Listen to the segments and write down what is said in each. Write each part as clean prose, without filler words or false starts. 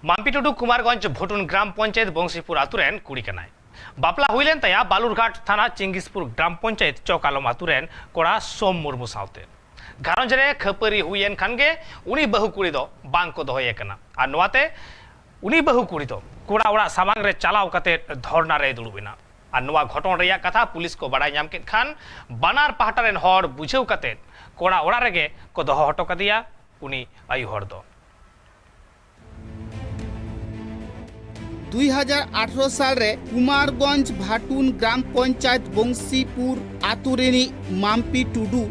माम्पी टुडू कुमारगंज भुटुन ग्राम पंचायत बंशीपुर आतुरेन कुड़ी कनाय बापला हुईलेन तया बालुरघाट थाना चिंगिसपुर ग्राम पंचायत चौकालम आतुरेन कोड़ा सोम मुर्मू सावते घारंज रे खपरी हुईन खानगे उनी बहु कुड़ी दो बांग को दोहये कना आर नोआते उनी बहु कुड़ी दो कोड़ा ओड़ा सामांग रे चलाव कते धरना रे दुड़ुबिना आर नोआ घटन रेया कथा पुलिस को बड़ाई नाम केद खान बानार पाहटा रेन हर बुझेव कते कोड़ा ओड़ा रेगे को दोहो हटो कदिया उनी आयु हर दो 2018 साल रे कुमारगंज भाटुन ग्राम पंचायत बंशीपुर आतुरेनी माम्पी टुडू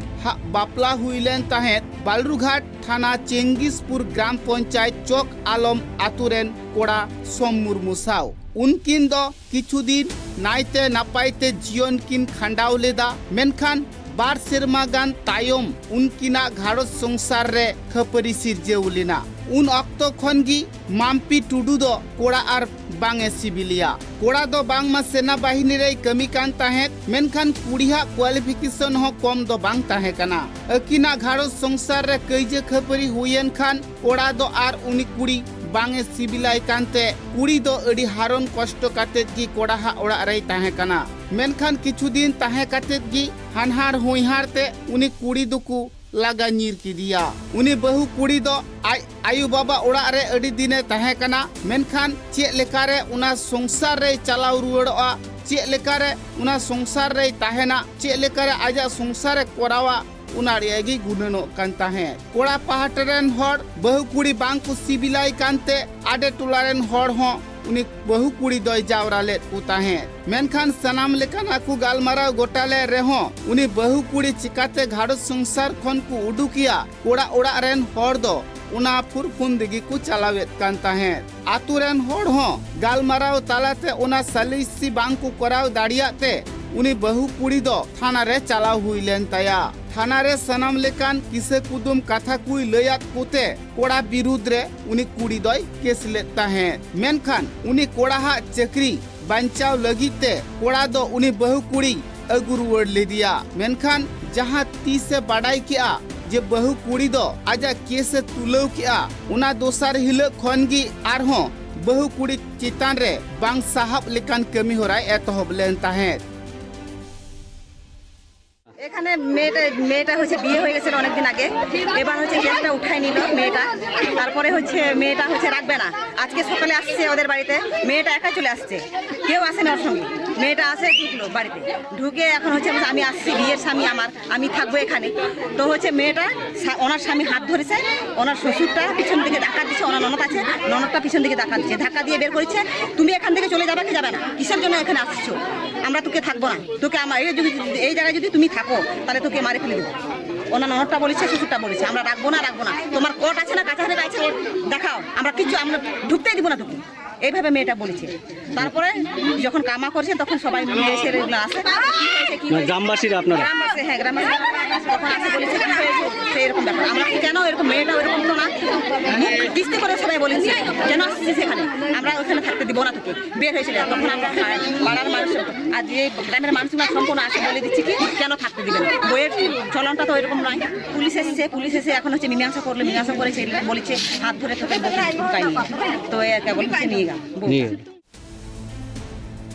बापला हुईलेन तहेत बालुरघाट थाना चेंगिसपुर ग्राम पंचायत चौक आलम आतुरेन कोड़ा सोम मुर्मू साव उनकिन दो किछु दिन नाइते नापाइते जीवन किन खांडाव लेदा मेनखान बार सेरमा गान तायम उनकिना घारस संसार रे खपरी सिरजेव लेना उन अक्तो खनगी माम्पी टुडू दो कोड़ा आर बांगे सिबिलिया कोड़ा दो बांग मा सेना बाहिनी रे कमी कान ताहेत मेनखान कुड़िया क्वालिफिकेशन हो कम दो बांग ताहे कना अकिना घारस संसार रे कईजे खपरी हुयन खान कोड़ा दो आर उनी कुड़ी बांगे सिबिलाई कानते कुड़ी दो अड़ी हारन कष्ट कातेत की कोड़ा हा ओड़ा रे ताहे कना मेनखान किछु दिन ताहे कातेत की हानहार होइहारते उनी कुड़ी दुकु लागा नीर की दिया उनी बहु कुड़ी दो आयु बाबा ओड़ा रे अड़ी दिने ताहे कना मेनखान चे लेकारे उना संसार रे चलाव रुवाड़ोआ चे लेकारे उना संसार रे ताहेना चे लेकारे आजा संसार रे कोरावा उनारियागी गुननो कांता है कोड़ा पहाटरेन हर बहु कुड़ी बांग को सिबिलाई कांते आडे टुलारेन हर हो उनी बहु कुड़ी दय जावरा ले उता है मेनखान सनाम लेकाना को गालमाराव गोटाले रेहो उनी बहु कुड़ी चिकाते घाड़ो संसार खन को उडुकिया कोड़ा ओड़ा रेन हर दो उना फुरफुंदगी को चलावेत कांता है आतुरेन हर हो गालमाराव तालाते उना सालिसी बांग को कराव दाड़ियाते उनी बहु कुड़ी दो थाना रे चलाव हुईलेन तया थाना रे सनाम लेकान किसे कुदुम कथा कुई लयात कोते कोड़ा विरुद्ध रे उनी कुड़ी दय केस लेता है मेनखान उनी कोड़ा हा चक्री बंचाव लगिते कोड़ा दो उनी बहु कुड़ी अगु रुवाड़ ले दिया मेनखान जहां ती से बड़ाई किया जे बहु कुड़ी दो आजा केस तुलव किया उना दोसार हिल खनगी आरहो बहु कुड़ी चितान रे बांग साहब लेकान कमी होराय एतहब लेन ताहे এখানে মেয়েটা হচ্ছে বিয়ে হয়ে গেছে অনেক দিন আগে এবার হচ্ছে কেসটা উঠাই নিল মেয়েটা তারপরে হচ্ছে মেয়েটা হচ্ছে রাখবে না আজকে সকালে আসছে ওদের বাড়িতে মেয়েটা একা চলে আসছে কেউ আসেনি ওর সঙ্গে মেয়েটা আসে ঢুকলো বাড়িতে ঢুকে এখন হচ্ছে আমি আসছি বিয়ের স্বামী আমার আমি থাকবো এখানে তো হচ্ছে মেয়েটা ওনার স্বামী হাত ধরেছে ওনার শ্বশুরটা পিছন দিকে ধাক্কা দিচ্ছে ওনার ননদ আছে ননদটা পিছন দিকে ধাক্কা দিচ্ছে ধাক্কা দিয়ে বের করেছে তুমি এখান থেকে চলে যাবে কি যাবে না কিসের জন্য এখানে আসছো আমরা তোকে থাকবো না তোকে আমার এই জায়গায় যদি তুমি থাকো তাহলে তোকে মারি ফেলে দেবো ওনার ননদটা বলেছে শ্বশুরটা বলেছে আমরা রাখবো না তোমার কোর্ট আছে না কাছাকাছি আছে দেখাও আমরা আমরা ঢুকতেই দিব না তোকে এইভাবে মেয়েটা বলেছে তারপরে যখন কামা করছে তখন সবাই মেয়ে ছেলেগুলো আসে গ্রামবাসীরা আপনারা গ্রামবাসী হ্যাঁ গ্রামবাসী তখন আসে বলেছে কি হয়েছে সেই এরকম ব্যাপার আমরা কেন এরকম মেয়েটা ওরকম তো না কিস্তি করে সবাই বলেছে কেন আসছিস সেখানে আমরা ওখানে থাকতে দিব না তোকে বের হয়েছিল তখন আমরা পাড়ার মানুষ আজ এই গ্রামের মানুষগুলো সম্পূর্ণ আসে বলে দিচ্ছি কি কেন থাকতে দিবেন বইয়ের চলনটা তো এরকম নয় পুলিশ এসে এখন হচ্ছে মীমাংসা করলে মীমাংসা করেছে বলেছে হাত ধরে তোকে ঢুকাই তো কেবল নিয়ে গেল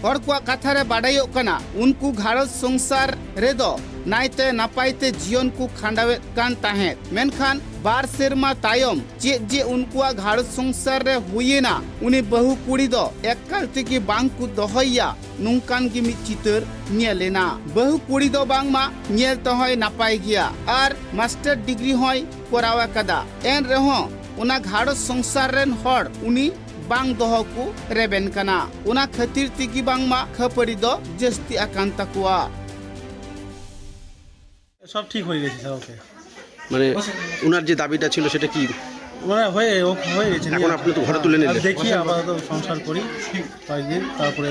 हर को कथा रे बाडायो कना उनको घारस संसार रे दो नाइते नापाइते जीवन को खांडावे कान ताहे मेनखान बार सेरमा तायम जे उनको घारस संसार रे हुईना उनी बहु कुड़ी दो एकल तिकी बांग को दोहैया नुंकान की मि चितर नेलेना बहु कुड़ी दो बांग मा नेल तोहय नापाय गिया आर मास्टर डिग्री होय कोरावा कदा एन रहो उना घारस संसार रेन हर उनी बांग दोह को रेबेन कना उना खातिर तिगी बांग मा खपड़ी दो जस्ती आकांता कुआ সব ঠিক হয়ে গেছে স্যার ওকে মানে ওনার যে দাবিটা ছিল সেটা কি মানে হয়ে গেছে এখন আপনি তো ঘরে তুলে নিলেন দেখি আপাতত সংসার করি কয়েকদিন তারপরে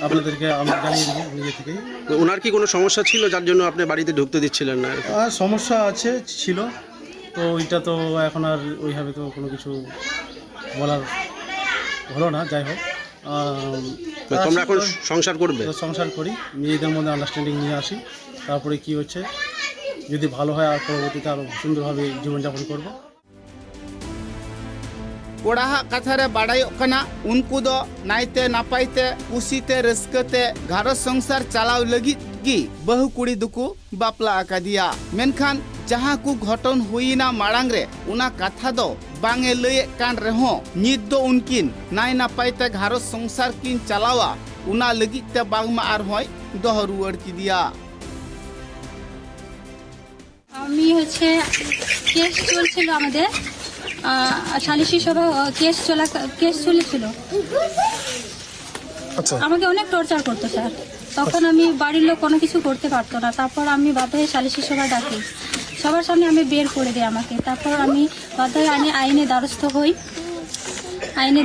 আপনাদেরকে আমরা জানিয়ে দেবো নিজে থেকেই তো ওনার কি কোনো সমস্যা ছিল যার জন্য আপনি বাড়িতে ঢুকতে দিচ্ছিলেন না সমস্যা ছিল তো ওইটা তো এখন আর ওইভাবে তো কোনো কিছু বলার হলো না যাই হোক তোমরা এখন সংসার করবে সংসার করি নিজেদের মধ্যে আন্ডারস্ট্যান্ডিং নিয়ে আসি তারপরে কি হচ্ছে যদি ভালো হয় আর পরবর্তীতে আরও সুন্দরভাবে জীবনযাপন করব कोड़ा कथा रे बाड़ायोग कना उनको दो नाइते नापाइते कुसीते रस्कते घर संसार चलाव लगी गी बहु कुड़ी दुकु बापला आकादिया मेनखान जहाँ को घटन हुईना माड़ांग रे उना कथा दो बांगे लये कान रेहो नित दो उनकिन नाय नापाइते घर संसार किन चलावा उना लगिते बागमा आर होय दोह रुवाड़ किदिया আমি হচ্ছে কেস চলছিল আমাদের সালিশি সভা কেস চলেছিল আমাকে অনেক টর্চার করতো স্যার তখন আমি বাড়ির লোক কোনো কিছু করতে পারতো না তারপর আমি বাধ্য হয়ে সালিশি সভা ডাকি সবার সামনে আমি বের করে দিই আমাকে তারপর আমি বাধ্য হয়ে আইনে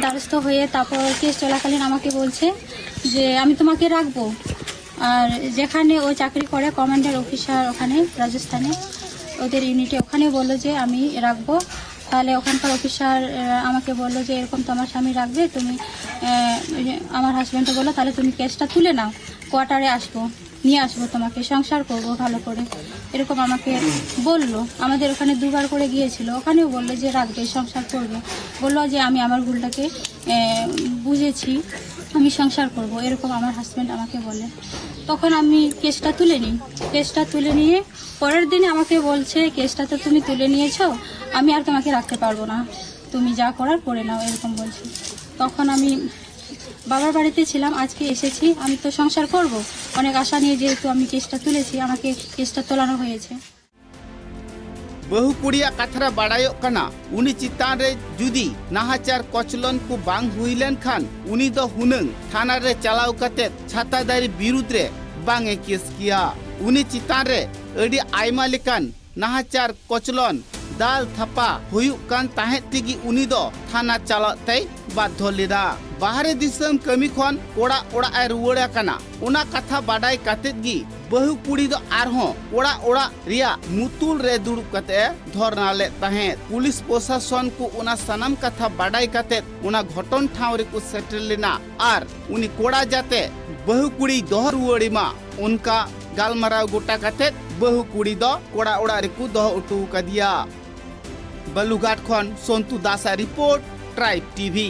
দ্বারস্থ হয়ে তারপর কেস চলাকালীন আমাকে বলছে যে আমি তোমাকে রাখবো আর যেখানে ও চাকরি করে কমান্ডার অফিসার ওখানে রাজস্থানে ওদের ইউনিটে ওখানে বললো যে আমি রাখবো তাহলে ওখানকার অফিসার আমাকে বললো যে এরকম তোমার স্বামী রাখবে তুমি আমার হাজব্যান্ডকে বললো তাহলে তুমি কেসটা তুলে নাও কোয়ার্টারে নিয়ে আসবো তোমাকে সংসার করবো ভালো করে এরকম আমাকে বললো আমাদের ওখানে দুবার করে গিয়েছিল ওখানেও বললো যে রাখবে সংসার করবে বললো যে আমি আমার ভুলটাকে বুঝেছি আমি সংসার করব এরকম আমার হাজব্যান্ড আমাকে বলে তখন আমি কেসটা তুলে নিয়ে পরের দিনে আমাকে বলছে কেসটা তো তুমি তুলে নিয়েছো আমি আর তোমাকে রাখতে পারবো না তুমি যা করার করে নাও এরকম বলছি তখন আমি বাবার বাড়িতে ছিলাম আজকে এসেছি আমি তো সংসার করব অনেক আশা নিয়ে যেহেতু আমি কেসটা তুলেছি আমাকে কেসটা তোলানো হয়েছে बहु कुड़िया कथरा बाड़ायोग कना उनी चितान रे जुदी नाहाचार कचलन को बांग हुईलेन खान उनी दो हुनंग थाना रे चलाव कते छातादारी विरुद्ध रे बांगे केस किया उनी चितान रे अडी आयमा लेकान नाहाचार कचलन दाल थपा हुयुग कान ताहे तिगी उनी दो थाना चलाव तय बाध्य लेदा बाहरे दिसम कमी खन कोड़ा ओड़ा ए रुवड़ा कना उना कथा बाडाय कते गी बहु कुड़ी दो आरहो ओड़ा ओड़ा रिया मुतुल रे दुड़ुब कते धरना ले ताहे पुलिस प्रशासन को उना सनम कथा बाडाय कते उना घटन ठाव रे को सेटल लेना आर उनी कोड़ा जाते बहु कुड़ी दोह रुवड़ी मा उनका गालमराव गोटा कते बहु कुड़ी दो कोड़ा ओड़ा रे को दोह उठू कदिया बालूघाट खन सोंतु दासा रिपोर्ट ट्राइब टीवी।